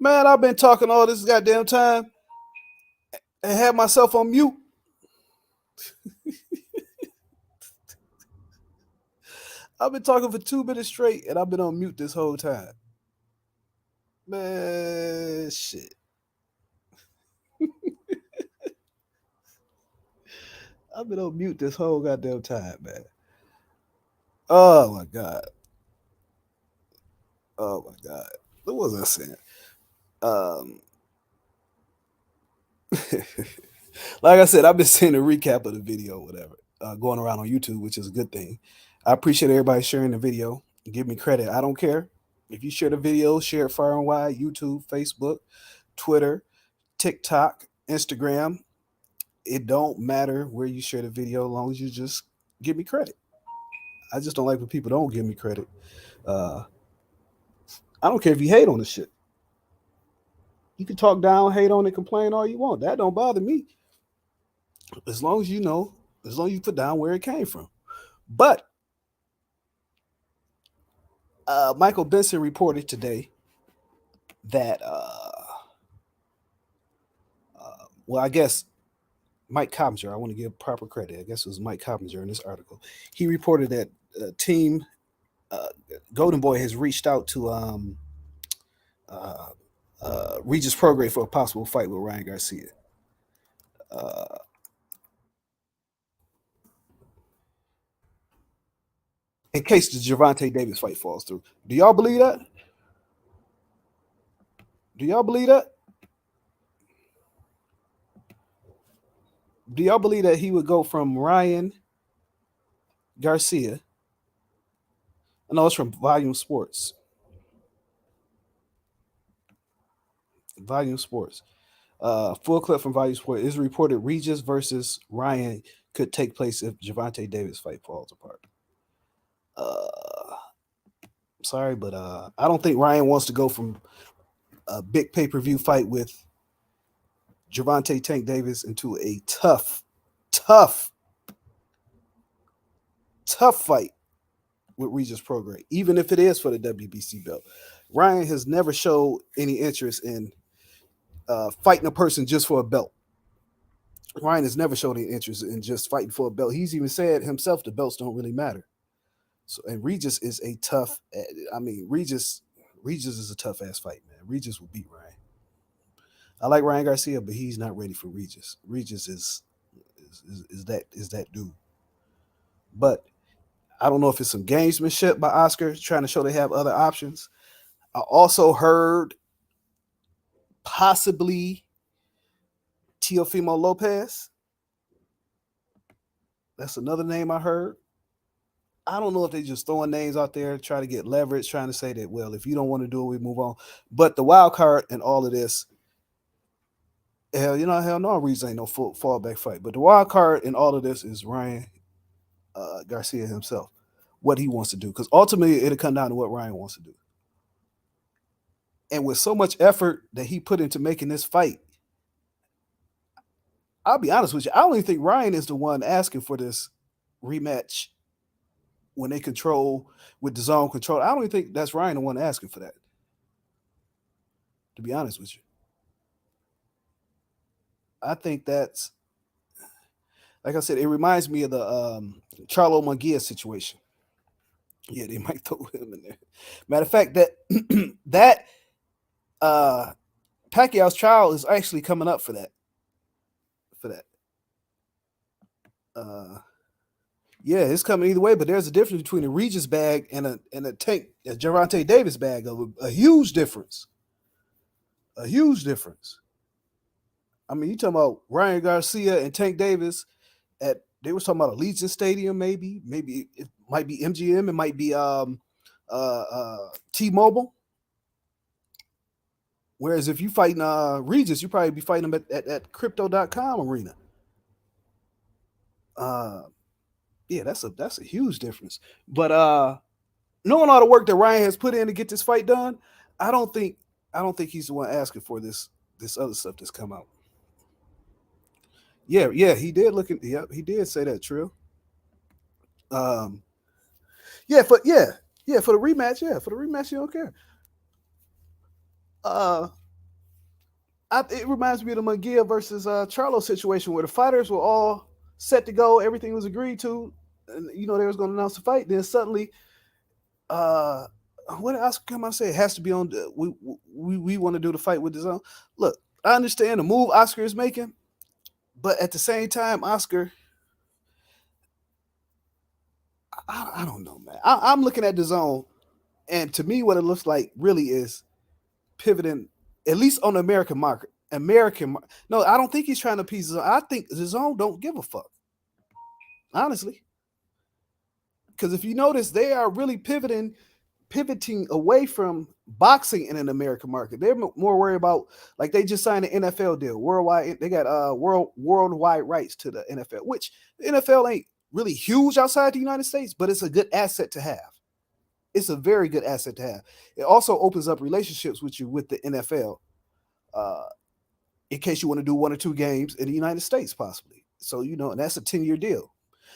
Man, I've been talking all this goddamn time and had myself on mute. I've been talking for 2 minutes straight and I've been on mute this whole time. Man, shit. I've been on mute this whole goddamn time, man. Oh my god. Oh my god. What was I saying? Um, like I said, I've been seeing a recap of the video, whatever, going around on YouTube, which is a good thing. I appreciate everybody sharing the video. Give me credit. I don't care if you share the video, share it far and wide. YouTube, Facebook, Twitter, TikTok, Instagram. It don't matter where you share the video, as long as you just give me credit. I just don't like when people don't give me credit. Uh, I don't care if you hate on the shit. You can talk down, hate on it, complain all you want. That don't bother me. As long as you know, as long as you put down where it came from. But Michael Benson reported today that, well, I guess Mike Coppinger, I want to give proper credit. I guess it was Mike Coppinger in this article. He reported that team uh, Golden Boy has reached out to uh, Regis Prograis for a possible fight with Ryan Garcia. Uh, in case the Gervonta Davis fight falls through. Do y'all believe that? Do y'all believe that? Do y'all believe that he would go from Ryan Garcia? No, it's from Volume Sports. Volume Sports. Full clip from Volume Sports. It's reported Regis versus Ryan could take place if Gervonta Davis fight falls apart. Sorry, but I don't think Ryan wants to go from a big pay-per-view fight with Gervonta Tank Davis into a tough fight with Regis Prograis, even if it is for the WBC belt. Ryan has never showed any interest in fighting a person just for a belt. Ryan has never showed any interest in just fighting for a belt. He's even said himself the belts don't really matter. So, and Regis is a tough. I mean, Regis is a tough ass fight, man. Regis will beat Ryan. I like Ryan Garcia, but he's not ready for Regis. Regis is that dude. But I don't know if it's some gamesmanship by Oscar trying to show they have other options. I also heard possibly Teofimo Lopez. That's another name I heard. I don't know if they're just throwing names out there, trying to get leverage, trying to say that, well, if you don't want to do it, we move on. But the wild card in all of this, hell no reason ain't no full fallback fight. But the wild card in all of this is Ryan Garcia himself, what he wants to do. Because ultimately, it'll come down to what Ryan wants to do. And with so much effort that he put into making this fight, I'll be honest with you, I don't even think Ryan is the one asking for this rematch when they control with the zone control. I don't even think that's Ryan the one asking for that. To be honest with you, I think that's, like I said, it reminds me of the Charlo Munguia situation. Yeah, they might throw him in there. Matter of fact, that Pacquiao's trial is actually coming up for that. Yeah, it's coming either way, but there's a difference between a Regis bag and a Tank a Gervonta Davis bag. A huge difference. A huge difference. I mean, you talking about Ryan Garcia and Tank Davis at they was talking about a Legion Stadium, maybe it might be MGM, it might be T-Mobile. Whereas if you fighting Regis, you probably be fighting them at crypto.com arena. Yeah, that's a huge difference. But knowing all the work that Ryan has put in to get this fight done, I don't think he's the one asking for this other stuff that's come out. Yeah, he did look at. Yeah, he did say that. True. Um, yeah, for the rematch. Yeah, for the rematch, you don't care. It reminds me of the Munguia versus Charlo situation where the fighters were all set to go, everything was agreed to, and they was going to announce the fight. Then suddenly, uh, what did Oscar come out and say? It has to be on. We want to do the fight with the zone. Look, I understand the move Oscar is making, but at the same time, Oscar, I don't know, man. I'm looking at the zone, and to me, what it looks like really is pivoting, at least on the American market. No, I don't think he's trying to appease the zone. I think the zone don't give a fuck, honestly. Because if you notice, they are really pivoting away from boxing in an American market. They're more worried about, like, they just signed an NFL deal worldwide. They got worldwide rights to the NFL, which the NFL ain't really huge outside the United States, but it's a good asset to have. It's a very good asset to have. It also opens up relationships with you with the NFL, uh, in case you want to do one or two games in the United States, possibly. So and that's a 10-year deal.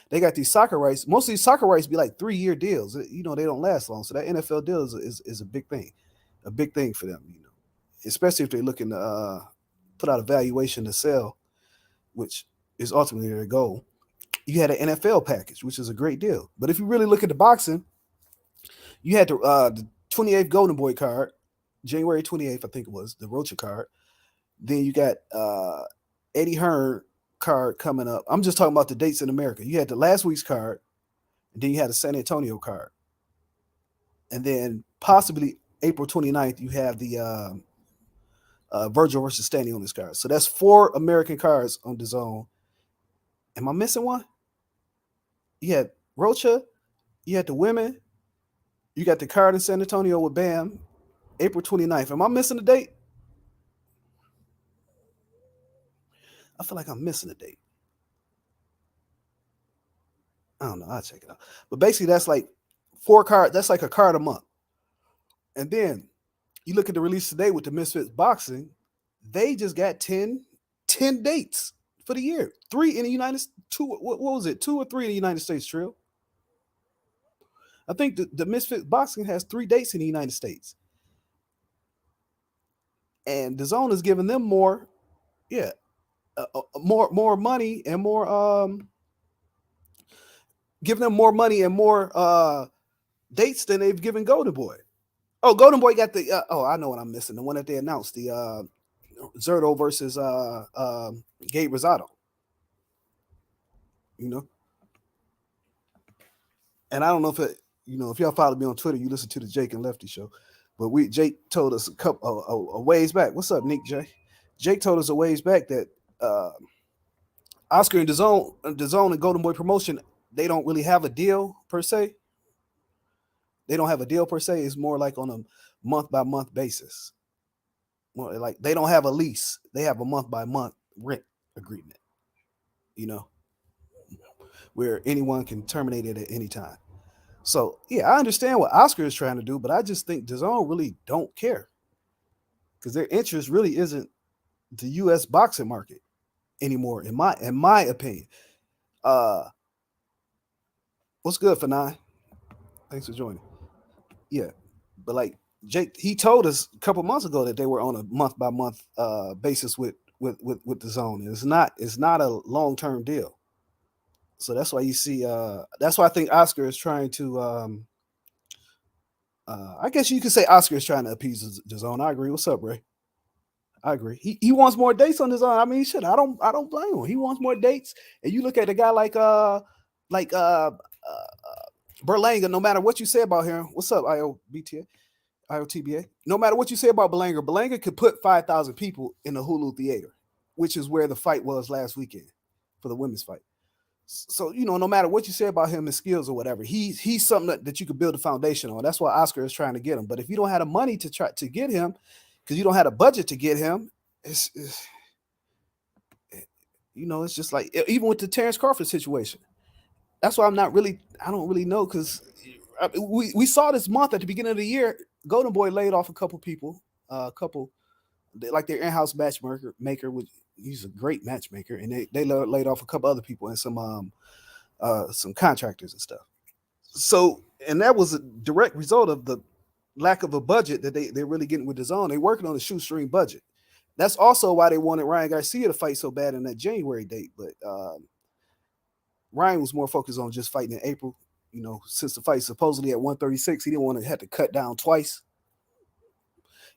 They got these soccer rights. Most of these soccer rights be like 3-year deals. They don't last long. So that NFL deal is a big thing for them. Especially if they're looking to put out a valuation to sell, which is ultimately their goal. You had an NFL package, which is a great deal. But if you really look at the boxing, you had the 28th Golden Boy card, January 28th, I think it was, the Rocha card. Then you got Eddie Hearn card coming up. I'm just talking about the dates in America. You had the last week's card, and then you had the San Antonio card. And then possibly April 29th, you have the Virgil versus Stanley on this card. So that's 4 American cards on the zone. Am I missing one? You had Rocha, you had the women, you got the card in San Antonio with Bam, April 29th. Am I missing a date? I feel like I'm missing a date. I don't know. I'll check it out. But basically, that's like 4 cards. That's like a card a month. And then you look at the release today with the Misfits Boxing, they just got 10 dates for the year. 3 in the United States. What was it? 2 or 3 in the United States, Trill? I think the Misfits Boxing has 3 dates in the United States. And the zone is giving them more, yeah, more money and more giving them more money and more dates than they've given Golden Boy. Oh, Golden Boy got the I know what I'm missing. The one that they announced, the Zerto versus Gabe Rosado. And I don't know if y'all follow me on Twitter, you listen to the Jake and Lefty show. But Jake told us a ways back. What's up, Nick J? Jake told us a ways back that Oscar and DAZN and Golden Boy Promotion, they don't really have a deal per se. They don't have a deal per se. It's more like on a month by month basis. More like they don't have a lease. They have a month by month rent agreement. Where anyone can terminate it at any time. So yeah, I understand what Oscar is trying to do, but I just think DAZN really don't care because their interest really isn't the U.S. boxing market anymore, in my opinion. What's good for 9? Thanks for joining. Yeah, but like Jake, he told us a couple months ago that they were on a month by month basis with DAZN. It's not a long term deal. So that's why you see. That's why I think Oscar is trying to. I guess you could say Oscar is trying to appease DAZN. I agree. What's up, Ray? I agree. He wants more dates on DAZN. I mean, shit. I don't blame him. He wants more dates. And you look at a guy like Berlanga. No matter what you say about him, what's up, IOTBA? No matter what you say about Berlanga could put 5,000 people in the Hulu theater, which is where the fight was last weekend for the women's fight. So no matter what you say about him, his skills or whatever, he's something that you could build a foundation on. That's why Oscar is trying to get him. But if you don't have the money to try to get him, because you don't have a budget to get him, it's just like even with the Terrence Crawford situation. That's why I don't really know, because we saw this month at the beginning of the year, Golden Boy laid off a couple people, like their in-house matchmaker, which he's a great matchmaker, and they laid off a couple other people and some contractors and stuff. So, and that was a direct result of the lack of a budget that they're really getting with DAZN. They're working on a shoestring budget. That's also why they wanted Ryan Garcia to fight so bad in that January date. But Ryan was more focused on just fighting in April. You know, since the fight supposedly at 136, he didn't want to have to cut down twice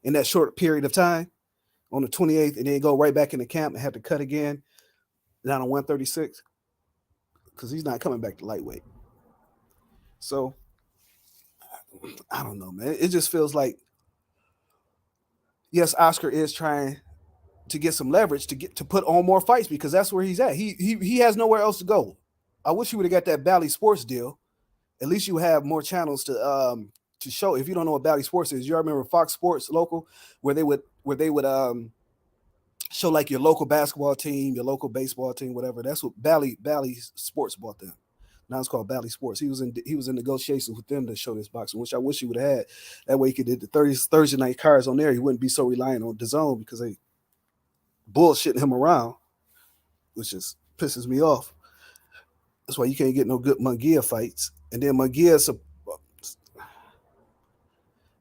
in that short period of time on the 28th, and then go right back in the camp and have to cut again down on 136 because he's not coming back to lightweight. So I don't know, man. It just feels like yes, Oscar is trying to get some leverage to put on more fights because that's where he's at. He has nowhere else to go. I wish he would have got that Bally Sports deal. At least you have more channels to show. If you don't know what Bally Sports is, you remember Fox Sports local where they would show like your local basketball team, your local baseball team, whatever. That's what Bally Sports bought them. Now it's called Bally Sports. He was in negotiations with them to show this boxing, which I wish he would have had. That way he could do the Thursday night cards on there. He wouldn't be so reliant on DAZN because they bullshitting him around, which just pisses me off. That's why you can't get no good Munguia fights. And then Munguia,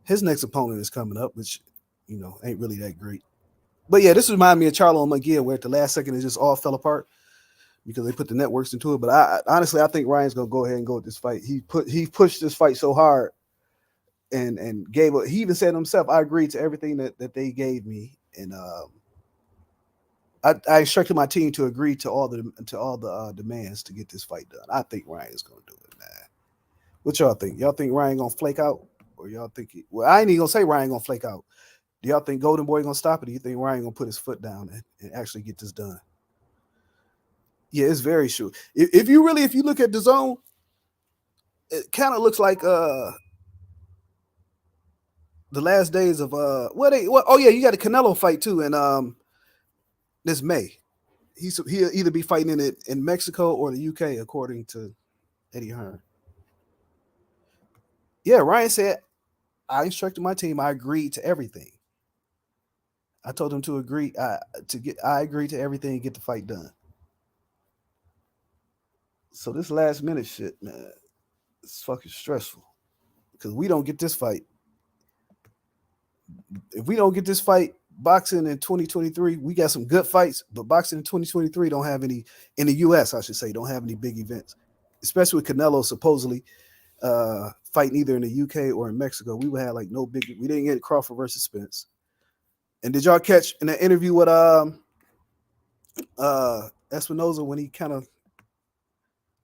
his next opponent is coming up, which ain't really that great. But yeah, this reminded me of Charlo and Munguia, where at the last second it just all fell apart because they put the networks into it. But honestly, I think Ryan's gonna go ahead and go with this fight. He pushed this fight so hard and gave it. He even said himself, "I agreed to everything that they gave me," and I instructed my team to agree to all the demands to get this fight done. I think Ryan's gonna do it, man. What y'all think? Y'all think Ryan gonna flake out, or y'all think? Well, I ain't even gonna say Ryan gonna flake out. Do y'all think Golden Boy gonna stop it? Do you think Ryan gonna put his foot down and actually get this done? Yeah, it's very sure. If you look at the zone, it kind of looks like the last days of oh yeah, you got a Canelo fight too, and this May. He'll either be fighting in it in Mexico or the UK, according to Eddie Hearn. Yeah, Ryan said I instructed my team. I agreed to everything. I told him to agree. I agreed to everything and get the fight done. So this last minute shit, man, it's fucking stressful because we don't get this fight. If we don't get this fight, boxing in 2023, we got some good fights, but boxing in 2023 don't have any in the U.S. I should say don't have any big events, especially with Canelo supposedly fighting either in the UK or in Mexico. We would have like no big. We didn't get Crawford versus Spence. And did y'all catch in that interview with Espinoza when he kind of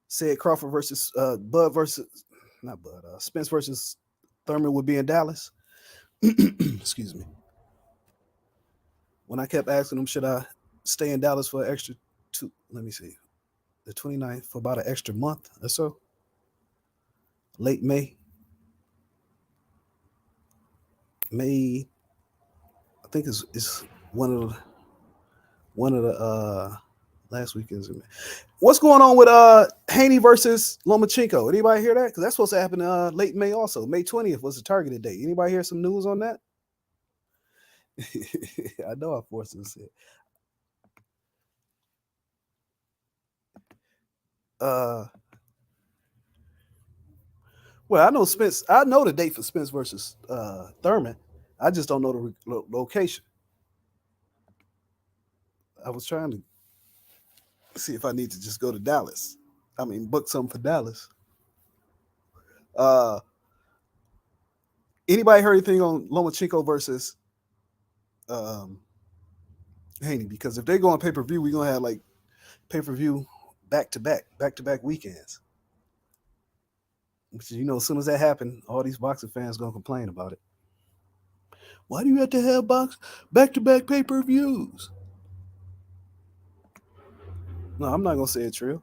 said Crawford versus Bud versus not Bud Spence versus Thurman would be in Dallas? Excuse me. When I kept asking him, should I stay in Dallas for an extra two? Let me see, the 29th for about an extra month or so. Late May. May, I think it's one of the last weekends. What's going on with Haney versus Lomachenko? Anybody hear that? Because that's supposed to happen late May also. May 20th was the targeted date. Anybody hear some news on that? I know I forced him to say it. Well, I know Spence. I know the date for Spence versus Thurman. I just don't know the location. I was trying to see if I need to just go to Dallas. I mean, book something for Dallas. Uh, Anybody heard anything on Lomachenko versus um, Haney? Because if they go on pay per view, we're gonna have like pay per view back to back weekends. Which as soon as that happens, all these boxing fans gonna complain about it. Why do you have to have back to back pay per views? No, I'm not gonna say it's real.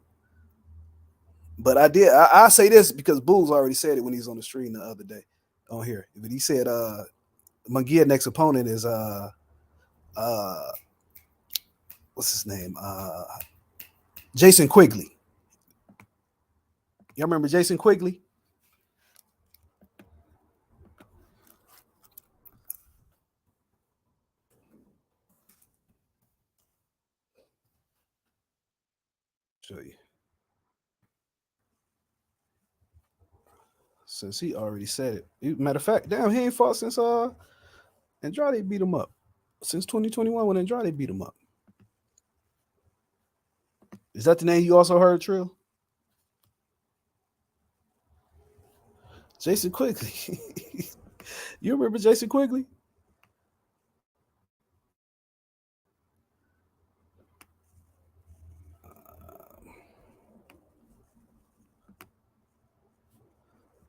But I did. I say this because Bulls already said it when he was on the stream the other day on here. But he said Munguia next opponent is uh what's his name? Jason Quigley. Y'all remember Jason Quigley? Show you. Since he already said it. Matter of fact, damn, he ain't fought since Andrade beat him up. Since 2021 when Andrade beat him up. Is that the name you also heard, Trill? Jason Quigley. You remember Jason Quigley?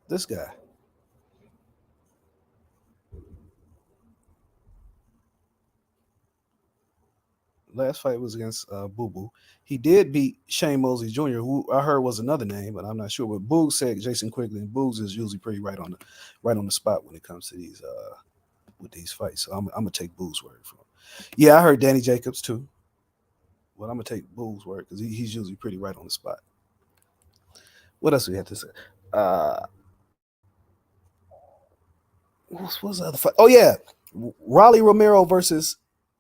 This guy. Last fight was against Boo Boo. He did beat Shane Mosley Jr., who I heard was another name, but I'm not sure. But Boogs said Jason Quigley, and Boogs is usually pretty right on the spot when it comes to these with these fights. So I'm gonna take Boogs' word for him. Yeah, I heard Danny Jacobs too, but I'm gonna take Boogs' word because he's usually pretty right on the spot. What else we had to say? Uh, what's the other fight? Oh yeah, Raleigh Romero versus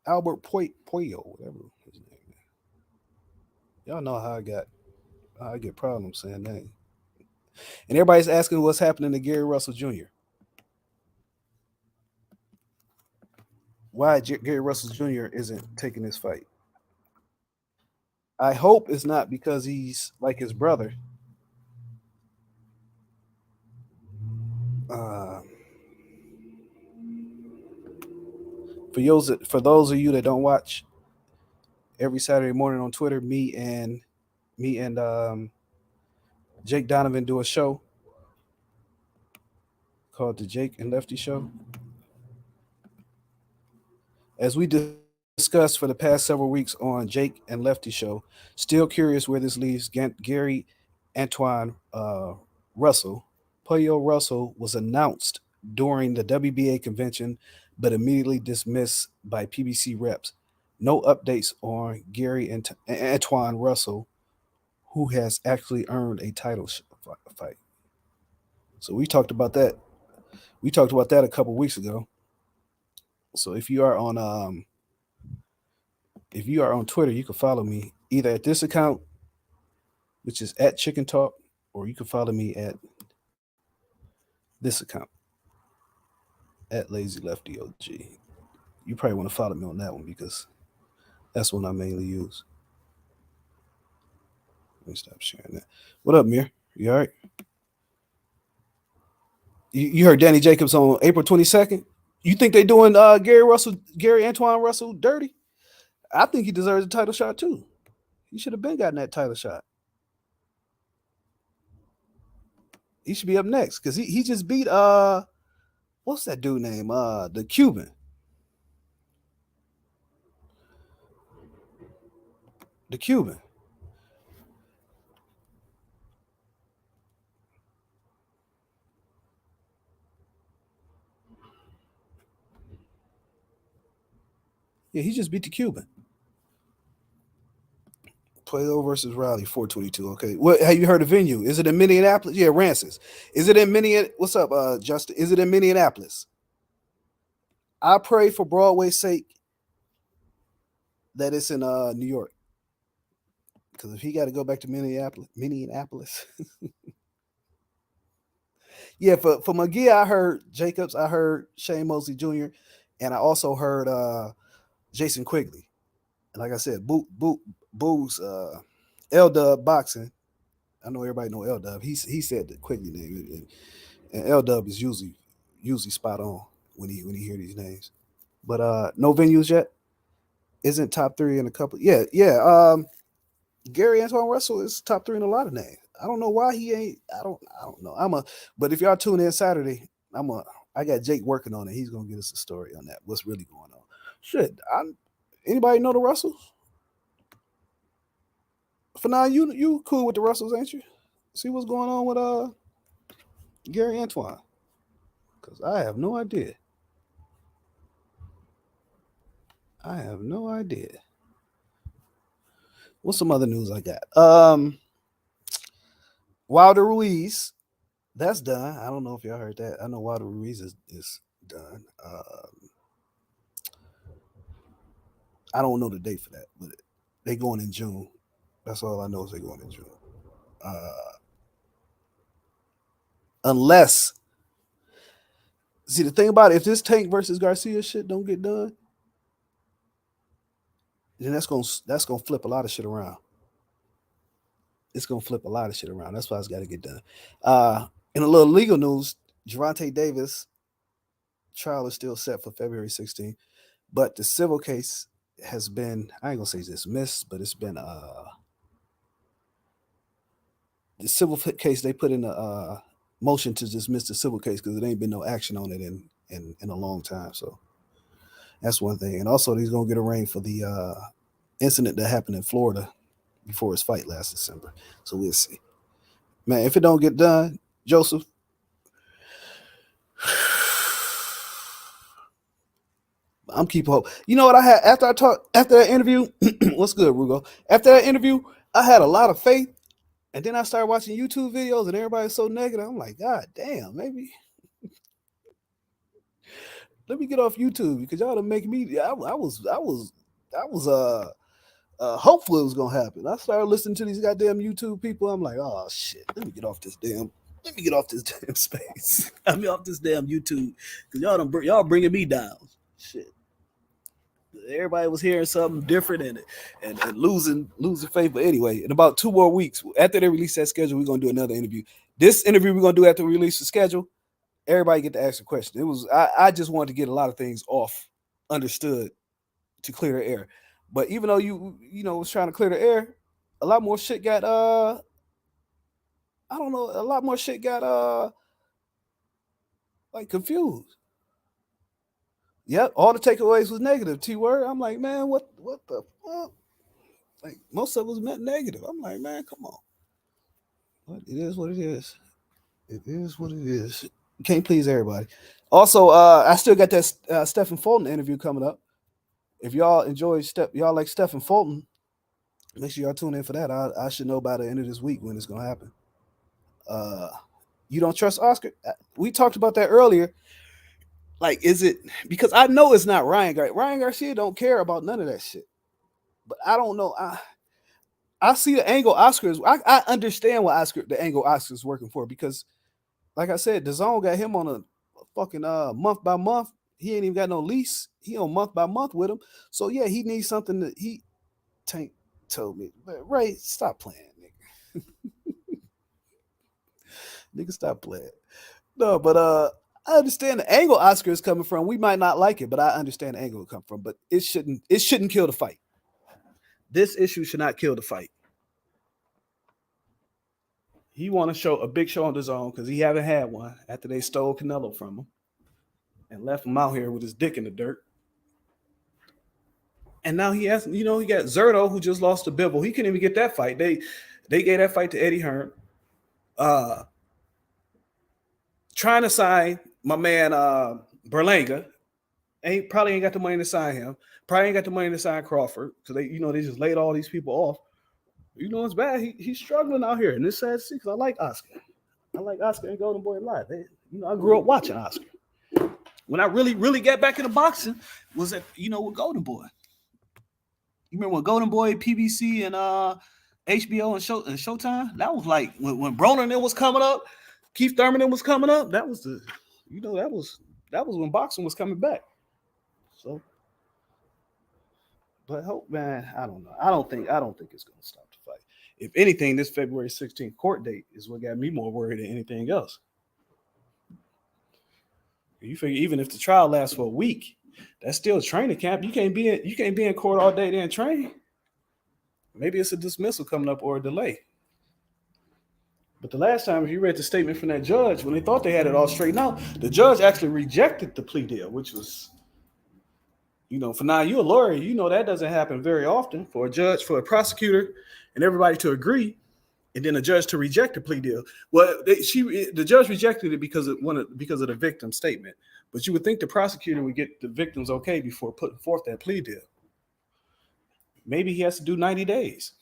Albert Puello, whatever his name is. Y'all know how I get problems saying names. And everybody's asking what's happening to Gary Russell Jr. Why Gary Russell Jr. isn't taking this fight. I hope it's not because he's like his brother. Uh, for those of you that don't watch every Saturday morning on Twitter, me and Jake Donovan do a show called the Jake and Lefty Show. As we discussed for the past several weeks on Jake and Lefty Show, still curious where this leaves Gary Antoine Russell. Pollo Russell was announced during the WBA convention, but immediately dismissed by PBC reps. No updates on Gary Antoine Russell, who has actually earned a title fight. So we talked about that. We talked about that a couple weeks ago. So if you are on Twitter, you can follow me either at this account, which is at Chicken Talk, or you can follow me at this account at Lazy Lefty OG. You probably want to follow me on that one because that's one I mainly use. Let me stop sharing that. What up, Mir? You all right? You heard Danny Jacobs on April 22nd? You think they doing Gary Antoine Russell dirty? I think he deserves a title shot too. He should have been gotten that title shot. He should be up next because he just beat what's that dude name? The Cuban. The Cuban. Yeah, he just beat the Cuban. Plato versus Raleigh, 422. Okay. What have you heard of venue? Is it in Minneapolis? Yeah, Rancis. Is it in Minneapolis? What's up, Justin? Is it in Minneapolis? I pray for Broadway's sake that it's in New York. Because if he got to go back to Minneapolis. Yeah, for McGee, I heard Jacobs, I heard Shane Mosley Jr., and I also heard Jason Quigley. And like I said, Boo's L Dub boxing. I know everybody know L Dub. He said the Quigley name, and L Dub is usually spot on when he hear these names. But no venues yet. Isn't top three in a couple? Yeah, yeah. Gary Antoine Russell is top three in a lot of names. I don't know why he ain't. I don't know. But if y'all tune in Saturday, I got Jake working on it. He's gonna get us a story on that. What's really going on? Shit. Anybody know the Russells? For now, you cool with the Russells, ain't you? See what's going on with Gary Antoine? Because I have no idea. I have no idea. What's some other news I got? Wilder Ruiz, that's done. I don't know if y'all heard that. I know Wilder Ruiz is done. I don't know the date for that, but they going in June. That's all I know is they going in June. Uh, unless, see the thing about it, if this Tank versus Garcia shit don't get done, then that's gonna flip a lot of shit around. It's gonna flip a lot of shit around. That's why it's got to get done. In a little legal news, Gervonta Davis trial is still set for February 16th, but the civil case has been, I ain't gonna say dismissed, but it's been the civil case, they put in a motion to dismiss the civil case because there ain't been no action on it in a long time. So that's one thing. And also, he's gonna get a ring for the incident that happened in Florida before his fight last December. So we'll see. Man, if it don't get done, Joseph, I'm keep hope. You know what I had after that interview? What's good, Rugo? After that interview, I had a lot of faith, and then I started watching YouTube videos, and everybody's so negative. I'm like, God damn, maybe let me get off YouTube because y'all done make me. I was hopeful it was gonna happen. I started listening to these goddamn YouTube people. I'm like, oh shit, let me get off this damn. Let me get off this damn space. Let me off this damn YouTube because y'all bringing me down. Shit. Everybody was hearing something different and losing faith. But anyway, in about 2 more weeks, after they release that schedule, we're gonna do another interview. This interview we're gonna do after we release the schedule. Everybody get to ask a question. It was I just wanted to get a lot of things off understood to clear the air. But even though you was trying to clear the air, a lot more shit got I don't know, a lot more shit got like confused. Yep, all the takeaways was negative. T-word. I'm like, man, what the fuck? Like most of us meant negative. I'm like, man, come on. But it is what it is. It is what it is. Can't please everybody. Also, I still got that Stephen Fulton interview coming up. If y'all enjoy y'all like Stephen Fulton, make sure y'all tune in for that. I should know by the end of this week when it's gonna happen. You don't trust Oscar? We talked about that earlier. Like, is it because I know it's not Ryan Garcia? Ryan Garcia don't care about none of that shit. But I don't know. I see the angle Oscar is. I understand what the angle Oscar is working for because, like I said, the zone got him on a fucking month by month. He ain't even got no lease. He on month by month with him. So yeah, he needs something that Tank told me. Ray, stop playing, nigga. Nigga, stop playing. No, but I understand the angle Oscar is coming from. We might not like it, but I understand the angle it come from. But it shouldn't kill the fight. This issue should not kill the fight. He want to show a big show on the zone because he haven't had one after they stole Canelo from him and left him out here with his dick in the dirt. And now he has, he got Zerto who just lost to Bivol. He couldn't even get that fight. They gave that fight to Eddie Hearn. Trying to sign my man Berlanga. Probably ain't got the money to sign him. Probably ain't got the money to sign Crawford because they just laid all these people off. It's bad. He's struggling out here, and it's sad to see because I like Oscar. I like Oscar and Golden Boy a lot. I grew up watching Oscar. When I really, really got back into boxing was at with Golden Boy. You remember when Golden Boy, PBC, and HBO and Showtime? That was like when Broner was coming up, Keith Thurman was coming up. That was that was when boxing was coming back. So, but hope, man, I don't know. I don't think it's gonna stop the fight. If anything, this February 16th court date is what got me more worried than anything else. You figure even if the trial lasts for a week, that's still training camp. You can't be in court all day then train. Maybe it's a dismissal coming up or a delay. But the last time, if you read the statement from that judge, when they thought they had it all straightened out, the judge actually rejected the plea deal, which was, for now you're a lawyer, that doesn't happen very often for a judge, for a prosecutor, and everybody to agree, and then a judge to reject the plea deal. Well, the judge rejected it because of the victim's statement. But you would think the prosecutor would get the victims okay before putting forth that plea deal. Maybe he has to do 90 days.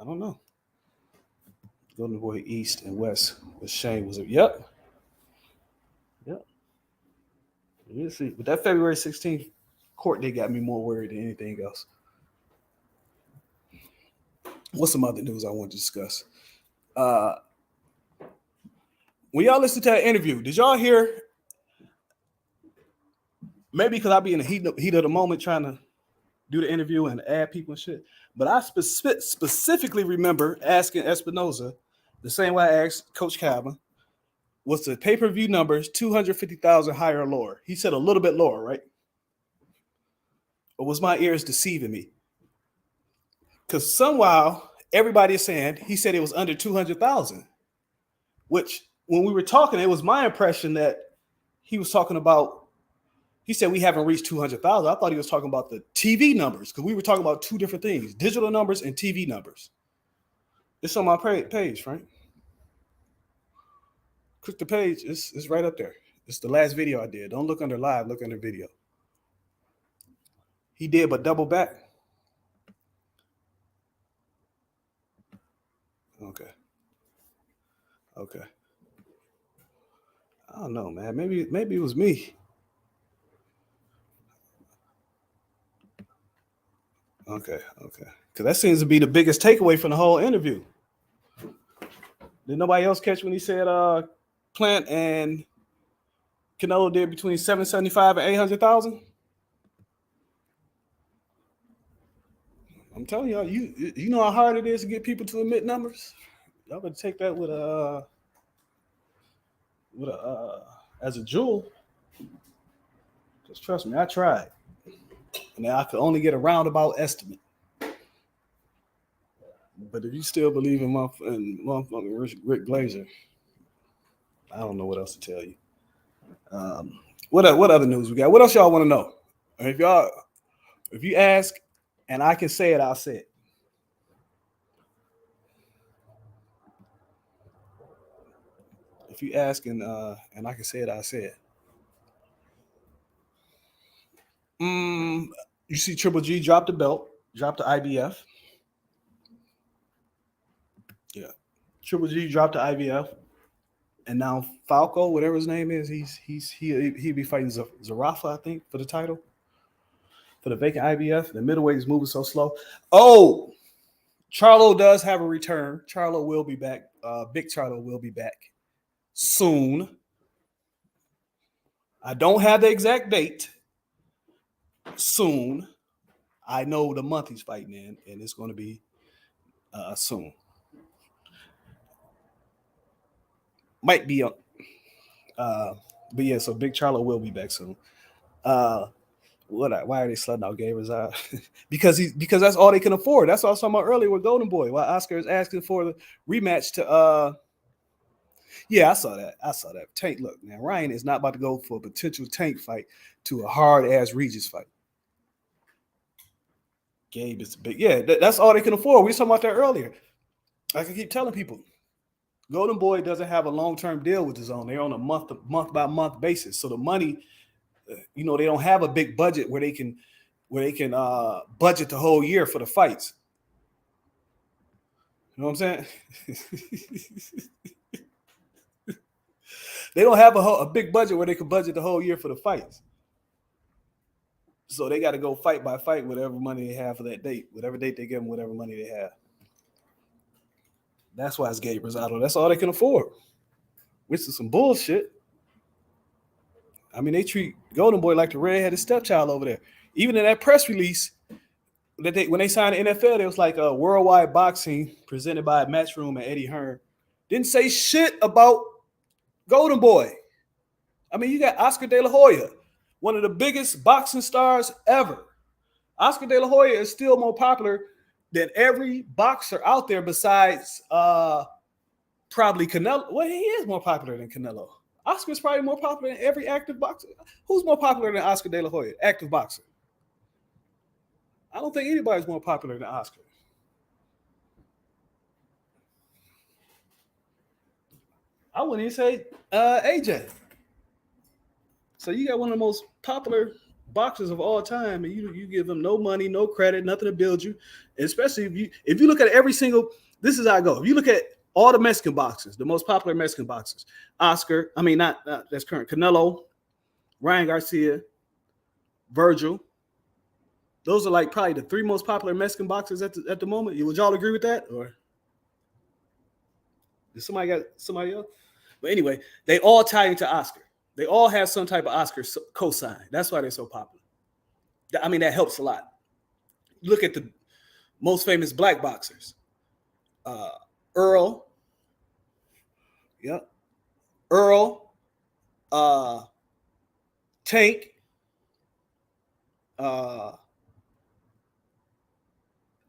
I don't know. Golden Boy East and West with Shane was it? Yep. Let's see. But that February 16th court date got me more worried than anything else. What's some other news I want to discuss? When y'all listen to that interview, did y'all hear? Maybe because I be in the heat of the moment trying to do the interview and add people and shit. But I specifically remember asking Espinoza the same way I asked Coach Calvin, was the pay-per-view numbers 250,000 higher or lower? He said a little bit lower, right? Or was my ears deceiving me? Because somehow everybody is saying he said it was under 200,000, which when we were talking, it was my impression that he was talking about, he said we haven't reached 200,000. I thought he was talking about the TV numbers because we were talking about two different things, digital numbers and TV numbers. It's on my page, Frank. Click the page. It's right up there. It's the last video I did. Don't look under live. Look under video. He did, but double back. Okay. I don't know, man. Maybe it was me. Okay. Because that seems to be the biggest takeaway from the whole interview. Did nobody else catch when he said Plant and Canelo did between 775 and 800,000? I'm telling y'all, you know how hard it is to get people to admit numbers. Y'all better take that with a as a jewel. Just trust me, I tried, and I could only get a roundabout estimate. But if you still believe in motherfucking Rick Glazer, I don't know what else to tell you. What other news we got? What else y'all want to know? If you ask and I can say it, I'll say it. If you ask and I can say it, I'll say it. You see Triple G drop the belt, drop the IBF. Yeah. Triple G dropped the IBF. And now Falco, whatever his name is, he'll be fighting Zarafa, I think, for the title. For the vacant IBF. The middleweight is moving so slow. Oh, Charlo does have a return. Charlo will be back. Big Charlo will be back soon. I don't have the exact date. Soon. I know the month he's fighting in, and it's going to be soon. Might be but yeah, so Big Charlo will be back soon. Why are they slutting out Gabriel's eye? because that's all they can afford. That's what I was talking about earlier with Golden Boy. While Oscar is asking for the rematch to yeah, I saw that. Tank, look, man, Ryan is not about to go for a potential Tank fight to a hard ass Regis fight. Gabe is big. Yeah, that's all they can afford. We were talking about that earlier. I can keep telling people. Golden Boy doesn't have a long-term deal with his own. They're on a month by month basis. So the money, they don't have a big budget where they can budget the whole year for the fights. You know what I'm saying? They don't have a big budget where they can budget the whole year for the fights. So they got to go fight by fight, whatever money they have for that date, whatever date they give them, whatever money they have. That's why it's Gabe Rosado. That's all they can afford, which is some bullshit. I mean, they treat Golden Boy like the redheaded stepchild over there. Even in that press release, when they signed the NFL, it was like a worldwide boxing presented by Matchroom and Eddie Hearn. Didn't say shit about Golden Boy. I mean, you got Oscar De La Hoya, one of the biggest boxing stars ever. Oscar De La Hoya is still more popular than every boxer out there besides probably Canelo. Well, he is more popular than Canelo. Oscar is probably more popular than every active boxer. Who's more popular than Oscar De La Hoya, active boxer? I don't think anybody's more popular than Oscar. I wouldn't even say AJ. So you got one of the most popular boxers of all time, and you give them no money, no credit, nothing to build you. And especially if you look at every single, this is how I go. If you look at all the Mexican boxers, the most popular Mexican boxers, Oscar, I mean not that's current, Canelo, Ryan Garcia, Virgil. Those are like probably the three most popular Mexican boxers at the moment. Would y'all agree with that, or did somebody got somebody else? But anyway, they all tie into Oscar. They all have some type of Oscar cosign. That's why they're so popular. I mean, that helps a lot. look at the most famous black boxers. Earl, yep, Earl, Tank,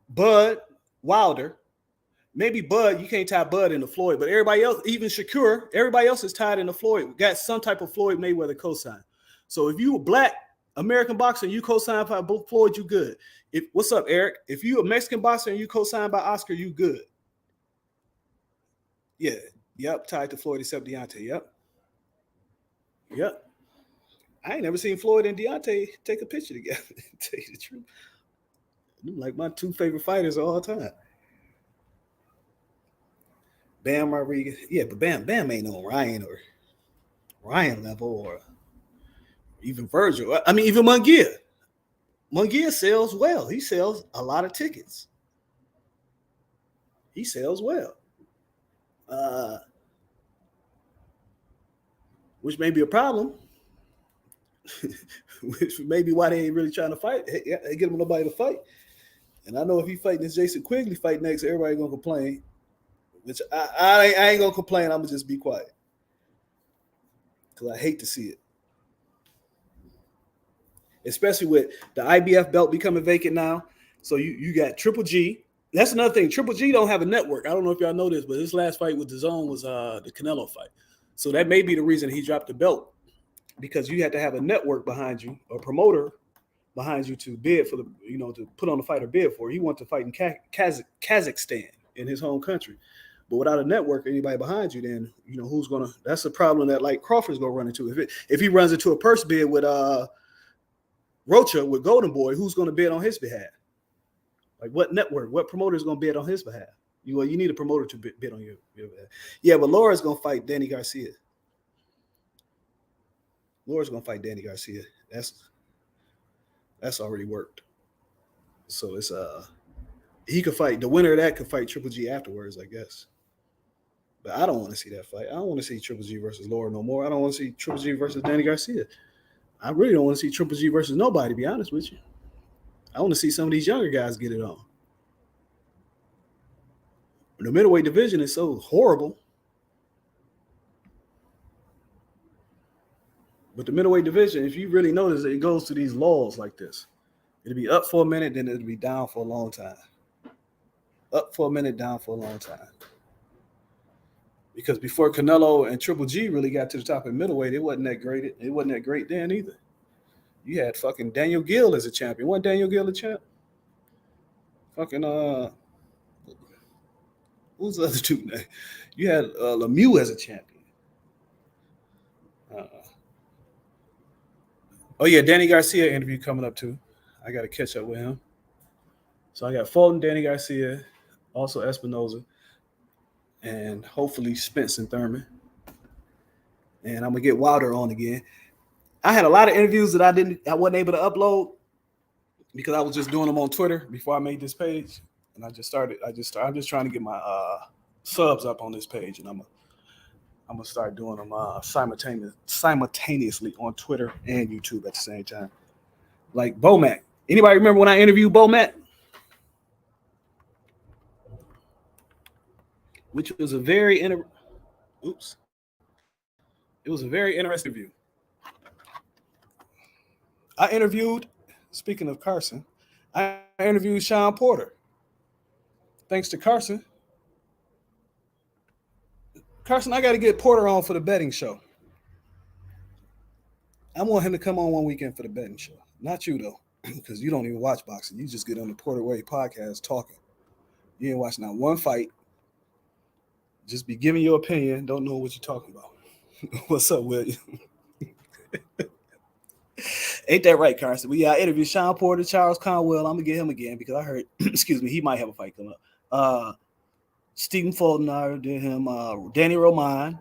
Bud, Wilder. Maybe Bud, you can't tie Bud into Floyd, but everybody else, even Shakur, everybody else is tied into Floyd. Got some type of Floyd Mayweather cosign. So if you a black American boxer and you co-sign by Floyd, you good. What's up, Eric? If you a Mexican boxer and you co-sign by Oscar, you good. Yeah. Yep. Tied to Floyd except Deontay. Yep. Yep. I ain't never seen Floyd and Deontay take a picture together. Tell you the truth. Like my two favorite fighters of all time. Bam Rodriguez. Yeah, but Bam ain't on Ryan level or even Virgil. I mean, even Munguia. Munguia sells well. He sells a lot of tickets. He sells well. Which may be a problem. Which may be why they ain't really trying to fight. They get him nobody to fight. And I know if he fighting this Jason Quigley fight next, everybody gonna complain. Which I ain't gonna complain. I'm gonna just be quiet because I hate to see it, especially with the IBF belt becoming vacant now. So you got Triple G. That's another thing. Triple G don't have a network. I don't know if y'all know this, but his last fight with DAZN was the Canelo fight. So that may be the reason he dropped the belt, because you had to have a network behind you, a promoter behind you to bid for to put on the fight or bid for. He wanted to fight in Kazakhstan, in his home country. But without a network, anybody behind you, then who's gonna? That's a problem that like Crawford's gonna run into. If he runs into a purse bid with Rocha with Golden Boy, who's gonna bid on his behalf? Like what network? What promoter is gonna bid on his behalf? You need a promoter to bid on your behalf. Yeah, but Laura's gonna fight Danny Garcia. Laura's gonna fight Danny Garcia. That's already worked. So it's he could fight, the winner of that could fight Triple G afterwards, I guess. But I don't want to see that fight. I don't want to see Triple G versus Laura no more. I don't want to see Triple G versus Danny Garcia. I really don't want to see Triple G versus nobody, to be honest with you. I want to see some of these younger guys get it on. The middleweight division is so horrible. But the middleweight division, if you really notice, it goes to these laws like this. It'll be up for a minute, then it'll be down for a long time. Up for a minute, down for a long time. Because before Canelo and Triple G really got to the top of middleweight, it wasn't that great. It wasn't that great then either. You had fucking Daniel Gill as a champion. Wasn't Daniel Gill a champ? Fucking who's the other dude name? You had Lemieux as a champion. Oh yeah, Danny Garcia interview coming up too. I got to catch up with him. So I got Fulton, Danny Garcia, also Espinoza, and hopefully Spence and Thurman. And I'm gonna get Wilder on again. I had a lot of interviews that I wasn't able to upload because I was just doing them on Twitter before I made this page, and I'm just trying to get my subs up on this page, and I'm gonna start doing them simultaneously on Twitter and YouTube at the same time. Like Bomac. Anybody remember when I interviewed Bomac? Which was a very interesting interview. I interviewed, speaking of Carson, I interviewed Sean Porter. Thanks to Carson. Carson, I got to get Porter on for the betting show. I want him to come on one weekend for the betting show. Not you, though, because you don't even watch boxing. You just get on the Porter Way podcast talking. You ain't watch not one fight. Just be giving your opinion. Don't know what you're talking about. What's up, William? Ain't that right, Carson? I interviewed Sean Porter, Charles Conwell. I'm going to get him again because I heard, excuse me, he might have a fight coming up. Stephen Fulton, I did him. Danny Roman.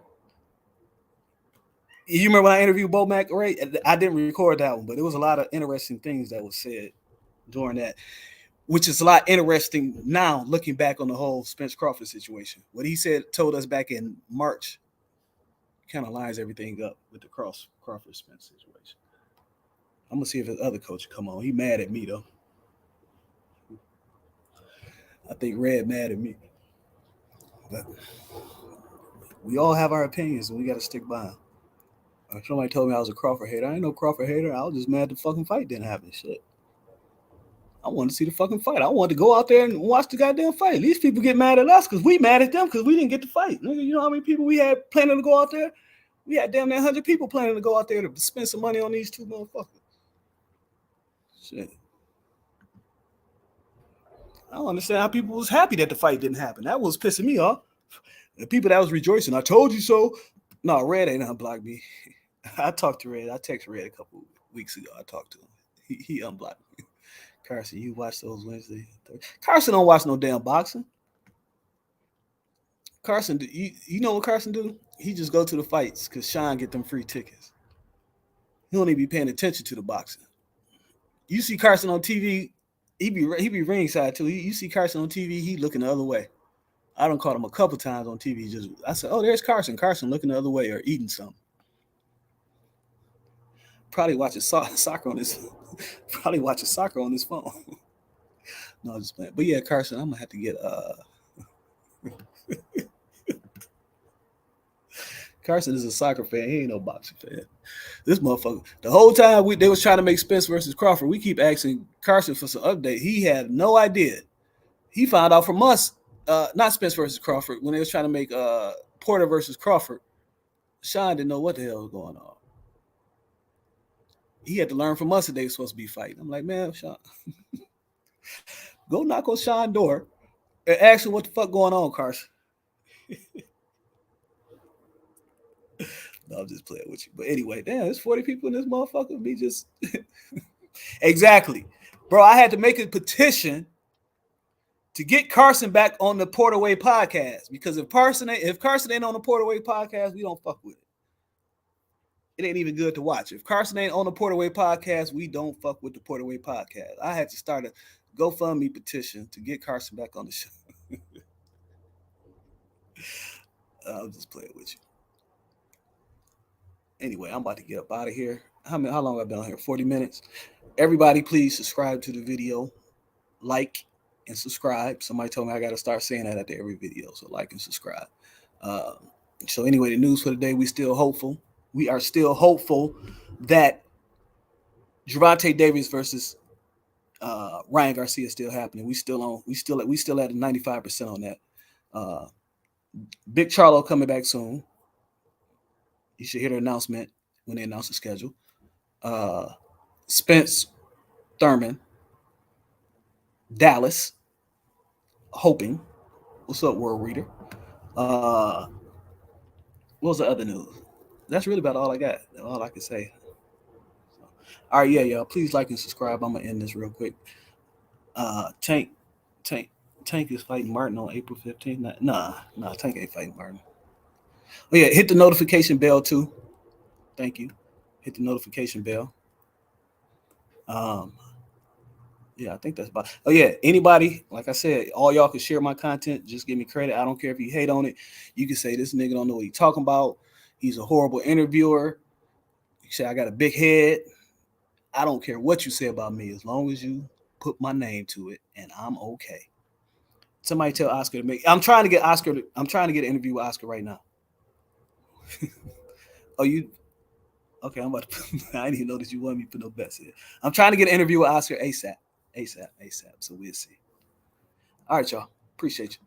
You remember when I interviewed Bo McRae? I didn't record that one, but there was a lot of interesting things that was said during that, which is a lot interesting now looking back on the whole Spence Crawford situation. What he told us back in March kind of lines everything up with the Crawford Spence situation. I'm going to see if his other coach come on. He mad at me, though. I think Red mad at me. But we all have our opinions, and we got to stick by them. If somebody told me I was a Crawford hater, I ain't no Crawford hater. I was just mad the fucking fight didn't happen. Shit. I wanted to see the fucking fight. I wanted to go out there and watch the goddamn fight. These people get mad at us because we mad at them because we didn't get the fight. Nigga, you know how many people we had planning to go out there? We had damn near 100 people planning to go out there to spend some money on these two motherfuckers. Shit. I don't understand how people was happy that the fight didn't happen. That was pissing me off. The people that was rejoicing, I told you so. No, Red ain't unblocked me. I talked to Red. I texted Red a couple weeks ago. I talked to him. He unblocked me. Carson, you watch those Wednesday. Carson don't watch no damn boxing. Carson, you know what Carson do? He just go to the fights because Sean get them free tickets. He don't even be paying attention to the boxing. You see Carson on TV, he be ringside too. You see Carson on TV, he looking the other way. I done caught him a couple times on TV. I said, oh, there's Carson. Carson looking the other way or eating something. Probably watching soccer on his. Probably watching soccer on his phone. No, I'm just playing. But yeah, Carson, I'm gonna have to get Carson is a soccer fan. He ain't no boxing fan. This motherfucker. The whole time they was trying to make Spence versus Crawford, we keep asking Carson for some update. He had no idea. He found out from us, not Spence versus Crawford, when they was trying to make Porter versus Crawford. Sean didn't know what the hell was going on. He had to learn from us that they were supposed to be fighting. I'm like, man, Sean, go knock on Sean's door and ask him what the fuck going on, Carson. No, I'm just playing with you. But anyway, damn, there's 40 people in this motherfucker. Me just exactly, bro. I had to make a petition to get Carson back on the Porterway podcast because if Carson ain't on the Porterway podcast, we don't fuck with it. It ain't even good to watch. If Carson ain't on the Porterway podcast, we don't fuck with the Porterway podcast. I had to start a GoFundMe petition to get Carson back on the show. I'm just playing with you. Anyway, I'm about to get up out of here. How long have I been on here? 40 minutes. Everybody, please subscribe to the video, like and subscribe. Somebody told me I got to start saying that at every video. So like and subscribe. So anyway, the news for today, we still hopeful. We are still hopeful that Gervonta Davis versus Ryan Garcia is still happening. We still at 95% on that. Big Charlo coming back soon. You should hear the announcement when they announce the schedule. Spence Thurman, Dallas, hoping. What's up, World Reader? What was the other news? That's really about all I got. All I can say. All right, yeah, y'all. Please like and subscribe. I'm gonna end this real quick. Tank is fighting Martin on April 15th. Nah, Tank ain't fighting Martin. Oh yeah, hit the notification bell too. Thank you. Hit the notification bell. Yeah, I think that's about. Oh yeah, anybody, like I said, all y'all can share my content. Just give me credit. I don't care if you hate on it. You can say this nigga don't know what he's talking about. He's a horrible interviewer. You say I got a big head. I don't care what you say about me as long as you put my name to it, and I'm okay. Somebody tell Oscar to make. I'm trying to get an interview with Oscar right now. Oh, you? Okay, I'm about to. I didn't even know that you wanted me to put no bets here. I'm trying to get an interview with Oscar ASAP. So we'll see. All right, y'all. Appreciate you.